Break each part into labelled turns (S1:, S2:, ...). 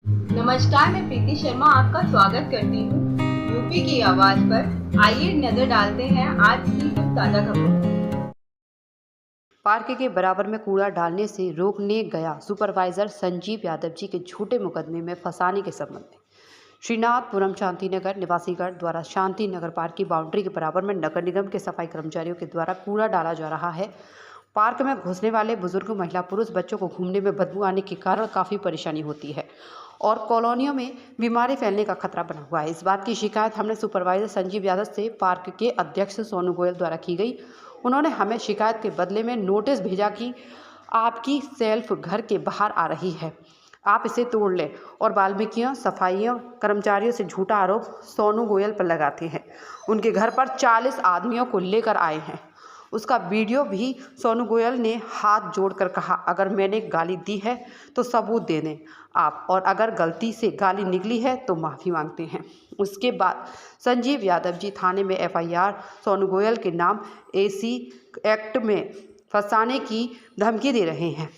S1: नमस्कार, मैं प्रीति शर्मा आपका स्वागत करती हूँ यूपी की आवाज पर। आइए नजर डालते हैं आज की कुछ ताजा खबरों।
S2: पार्क के बराबर में कूड़ा डालने से रोकने गया सुपरवाइजर संजीव यादव जी के झूठे मुकदमे में फंसाने के संबंध में श्रीनाथपुरम शांतिनगर निवासीगढ़ द्वारा शांति नगर पार्क की बाउंड्री के बराबर में नगर निगम के सफाई कर्मचारियों के द्वारा कूड़ा डाला जा रहा है। पार्क में घुसने वाले बुजुर्ग, महिला, पुरुष, बच्चों को घूमने में बदबू आने के कारण काफ़ी परेशानी होती है और कॉलोनियों में बीमारी फैलने का खतरा बना हुआ है। इस बात की शिकायत हमने सुपरवाइजर संजीव यादव से पार्क के अध्यक्ष सोनू गोयल द्वारा की गई। उन्होंने हमें शिकायत के बदले में नोटिस भेजा कि आपकी सेल्फ घर के बाहर आ रही है, आप इसे तोड़ लें, और वाल्मीकियों सफाइयों कर्मचारियों से झूठा आरोप सोनू गोयल पर लगाते हैं। उनके घर पर 40 आदमियों को लेकर आए हैं। उसका वीडियो भी सोनू गोयल ने हाथ जोड़कर कहा, अगर मैंने गाली दी है तो सबूत दे दें आप, और अगर गलती से गाली निकली है तो माफ़ी मांगते हैं। उसके बाद संजीव यादव जी थाने में FIR सोनू गोयल के नाम AC एक्ट में फंसाने की धमकी दे रहे हैं।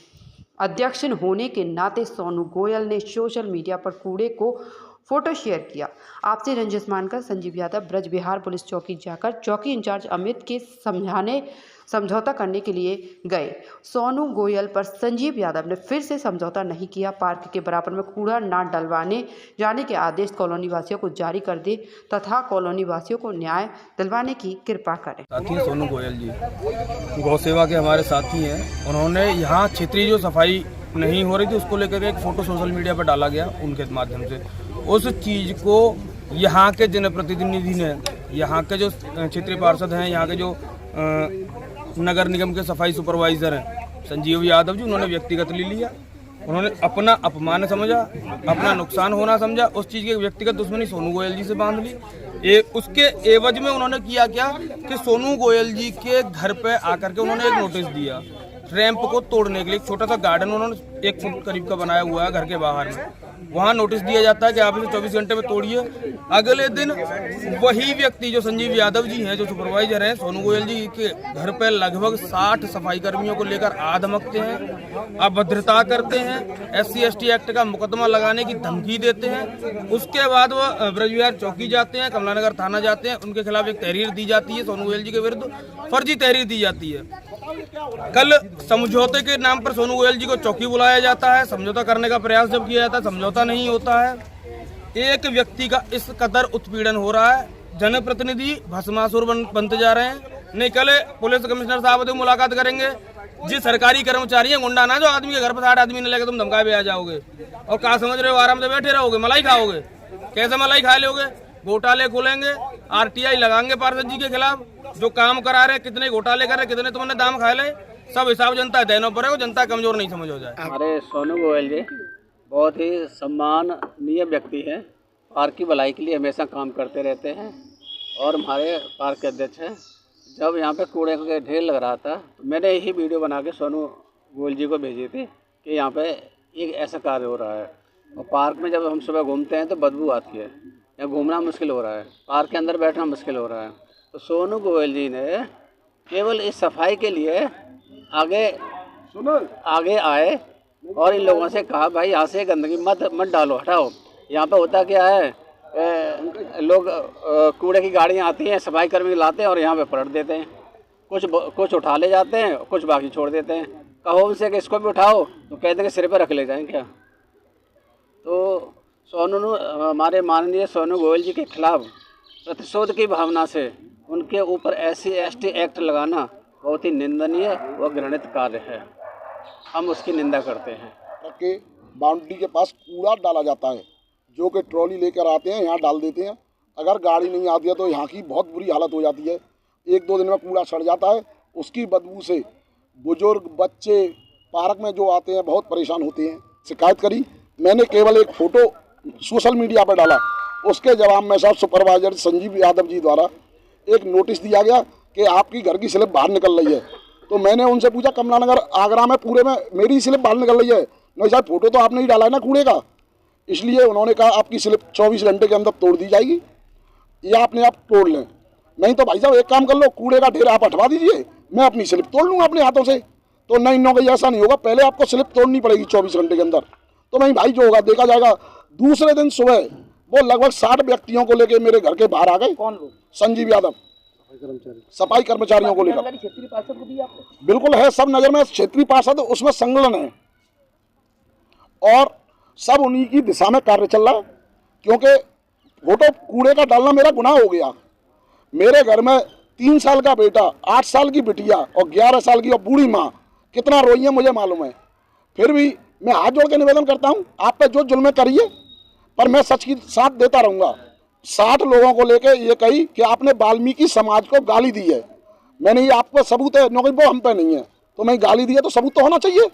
S2: अध्यक्ष होने के नाते सोनू गोयल ने सोशल मीडिया पर कूड़े को फोटो शेयर किया। आपसे रंजिश मानकर संजीव यादव ब्रज विहार पुलिस चौकी जाकर चौकी इंचार्ज अमित के समझौता करने के लिए गए। सोनू गोयल पर संजीव यादव ने फिर से समझौता नहीं किया। पार्क के बराबर में कूड़ा न डलवाने जाने के आदेश कॉलोनी वासियों को जारी कर दे तथा कॉलोनी वासियों को न्याय दिलवाने की कृपा करें।
S3: साथी सोनू गोयल जी गौ सेवा के हमारे साथी हैं। उन्होंने यहाँ क्षेत्रीय जो सफाई नहीं हो रही थी उसको लेकर एक फ़ोटो सोशल मीडिया पर डाला गया उनके माध्यम से। उस चीज़ को यहाँ के जनप्रतिनिधि ने, यहाँ के जो क्षेत्रीय पार्षद हैं, यहाँ के जो नगर निगम के सफाई सुपरवाइज़र हैं संजीव यादव जी, उन्होंने व्यक्तिगत ले लिया। उन्होंने अपना अपमान समझा, अपना नुकसान होना समझा, उस चीज़ की व्यक्तिगत दुश्मनी सोनू गोयल जी से बांध ली। उसके एवज में उन्होंने किया क्या कि सोनू गोयल जी के घर पे आकर के उन्होंने एक नोटिस दिया रैंप को तोड़ने के लिए। छोटा सा गार्डन उन्होंने 1 फुट करीब का बनाया हुआ है घर के बाहर में, वहाँ नोटिस दिया जाता है कि आप इसे 24 घंटे में तोड़िए। अगले दिन वही व्यक्ति जो संजीव यादव जी हैं, जो सुपरवाइजर हैं, सोनू गोयल जी के घर पर लगभग 60 सफाई कर्मियों को लेकर आ धमकते हैं, अभद्रता करते हैं, SC/ST एक्ट का मुकदमा लगाने की धमकी देते हैं। उसके बाद वो ब्रज विहार चौकी जाते हैं, कमलानगर थाना जाते हैं, उनके खिलाफ एक तहरीर दी जाती है। सोनू गोयल जी के विरुद्ध फर्जी तहरीर दी जाती है। कल समझौते के नाम पर सोनू गोयल जी को चौकी बुलाया जाता है। समझौता करने का प्रयास जब किया जाता है, समझौता नहीं होता है। एक व्यक्ति का इस कदर उत्पीड़न हो रहा है, जनप्रतिनिधि भस्मासुर बनते जा रहे हैं। नहीं, कल पुलिस कमिश्नर साहब से मुलाकात करेंगे। जिस सरकारी कर्मचारी है गुंडा ना, जो आदमी के घर पर 60 आदमी ने लेकर तुम धमकाए भी आ जाओगे और कहा समझ रहे हो आराम से बैठे रहोगे, मलाई खाओगे। कैसे मलाई खा लोगे? घोटाले खोलेंगे, RTI लगाएंगे पार्षद जी के खिलाफ। जो काम करा रहे, कितने घोटाले कर रहे, कितने तुमने दाम खा ले, सब हिसाब जनता देना पड़ेगा। जनता कमजोर नहीं समझ हो जाए।
S4: हमारे सोनू गोयल जी बहुत ही सम्माननीय व्यक्ति हैं, पार्क की भलाई के लिए हमेशा काम करते रहते हैं और हमारे पार्क के अध्यक्ष हैं। जब यहाँ पे कूड़े का ढेर लग रहा था तो मैंने यही वीडियो बना के सोनू गोयल जी को भेजी थी कि यहाँ पे एक ऐसा कार्य हो रहा है और पार्क में जब हम सुबह घूमते हैं तो बदबू आती है, यहाँ घूमना मुश्किल हो रहा है, पार्क के अंदर बैठना मुश्किल हो रहा है। तो सोनू गोयल जी ने केवल इस सफाई के लिए आगे आए और इन लोगों से कहा, भाई यहाँ से गंदगी मत डालो, हटाओ। यहाँ पे होता क्या है, लोग कूड़े की गाड़ियाँ आती हैं, सफाई कर्मी लाते हैं और यहाँ पे पलट देते हैं। कुछ उठा ले जाते हैं, कुछ बाकी छोड़ देते हैं। कहो उनसे कि इसको भी उठाओ तो कहते हैं कि सिर पर रख ले जाएँ क्या। तो हमारे माननीय सोनू गोयल जी के खिलाफ प्रतिशोध की भावना से उनके ऊपर SC/ST एक्ट लगाना बहुत ही निंदनीय व घृणित कार्य है। हम उसकी निंदा करते हैं।
S5: कि बाउंड्री के पास कूड़ा डाला जाता है, जो कि ट्रॉली लेकर आते हैं, यहाँ डाल देते हैं। अगर गाड़ी नहीं आती है तो यहाँ की बहुत बुरी हालत हो जाती है। 1-2 दिन में कूड़ा सड़ जाता है। उसकी बदबू से बुजुर्ग, बच्चे पार्क में जो आते हैं बहुत परेशान होते हैं। शिकायत करी, मैंने केवल एक फ़ोटो सोशल मीडिया पर डाला। उसके जवाब में साहब सुपरवाइजर संजीव यादव जी द्वारा एक नोटिस दिया गया कि आपकी घर की स्लिप बाहर निकल रही है। तो मैंने उनसे पूछा, कमलानगर आगरा में पूरे में मेरी स्लिप बाहर निकल रही है? नहीं साहब, फोटो तो आपने ही डाला है ना कूड़े का। इसलिए उन्होंने कहा आपकी स्लिप 24 घंटे के अंदर तोड़ दी जाएगी या अपने आप तोड़ लें। नहीं तो भाई साहब एक काम कर लो, कूड़े का ढेर आप हटवा दीजिए, मैं अपनी स्लिप तोड़ लूँगा अपने हाथों से। तो नहीं, ऐसा नहीं होगा, पहले आपको स्लिप तोड़नी पड़ेगी 24 घंटे के अंदर। तो नहीं भाई, जो होगा देखा जाएगा। दूसरे दिन सुबह वो लगभग 60 व्यक्तियों को लेके मेरे घर के बाहर आ गए।
S6: कौन लोग?
S5: संजीव यादव, सफाई कर्मचारियों को लेकर।
S6: क्षेत्रीय पार्षद को दिया आपने?
S5: बिल्कुल है, सब नगर में क्षेत्रीय पार्षद उसमें संलग्न है और सब उन्हीं की दिशा में कार्य चल रहा है। क्योंकि फोटो कूड़े का डालना मेरा गुनाह हो गया। मेरे घर में 3 साल का बेटा, 8 साल की बिटिया और 11 साल की और बूढ़ी माँ कितना रोई है मुझे मालूम है। फिर भी मैं हाथ जोड़ के निवेदन करता हूँ, आप पे जो जुल्म करिए, पर मैं सच की साथ देता रहूँगा। 60 लोगों को लेकर ये कही कि आपने वाल्मीकि समाज को गाली दी है। मैंने ये आपको सबूत है, क्योंकि वो हम पे नहीं है, तो मैं गाली दी है तो सबूत तो होना चाहिए।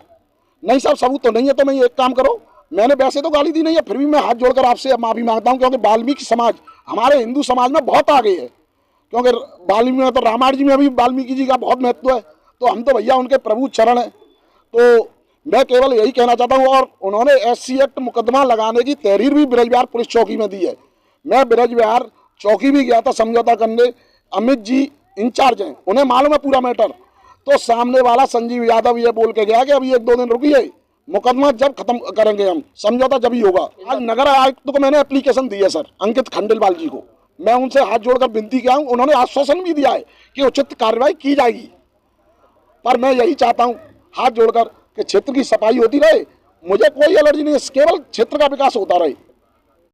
S5: नहीं साहब, सबूत तो नहीं है, तो मैं एक काम करो, मैंने वैसे तो गाली दी नहीं है, फिर भी मैं हाथ जोड़कर आपसे माफ़ी मांगता हूँ। क्योंकि वाल्मीकि समाज हमारे हिंदू समाज में बहुत आगे है। क्योंकि वाल्मीकि में तो रामायण जी में भी वाल्मीकि जी का बहुत महत्व है, तो हम तो भैया उनके प्रभु चरण हैं। तो मैं केवल यही कहना चाहता हूँ। और उन्होंने SC एक्ट मुकदमा लगाने की तहरीर भी ब्रजविहार पुलिस चौकी में दी है। मैं ब्रजविहार चौकी भी गया था समझौता करने, अमित जी इंचार्ज हैं, उन्हें मालूम है पूरा मैटर। तो सामने वाला संजीव यादव ये बोल के गया कि अभी 1-2 दिन रुकिए, मुकदमा जब खत्म करेंगे हम, समझौता जब ही होगा। आज नगर आयुक्त को मैंने एप्लीकेशन दी है सर, अंकित खंडेलवाल जी को, मैं उनसे हाथ जोड़कर विनती किया हूँ। उन्होंने आश्वासन भी दिया है कि उचित कार्रवाई की जाएगी। पर मैं यही चाहता हूँ हाथ जोड़कर कि क्षेत्र की सफाई होती रहे, मुझे कोई एलर्जी नहीं है, केवल क्षेत्र का विकास होता रहे।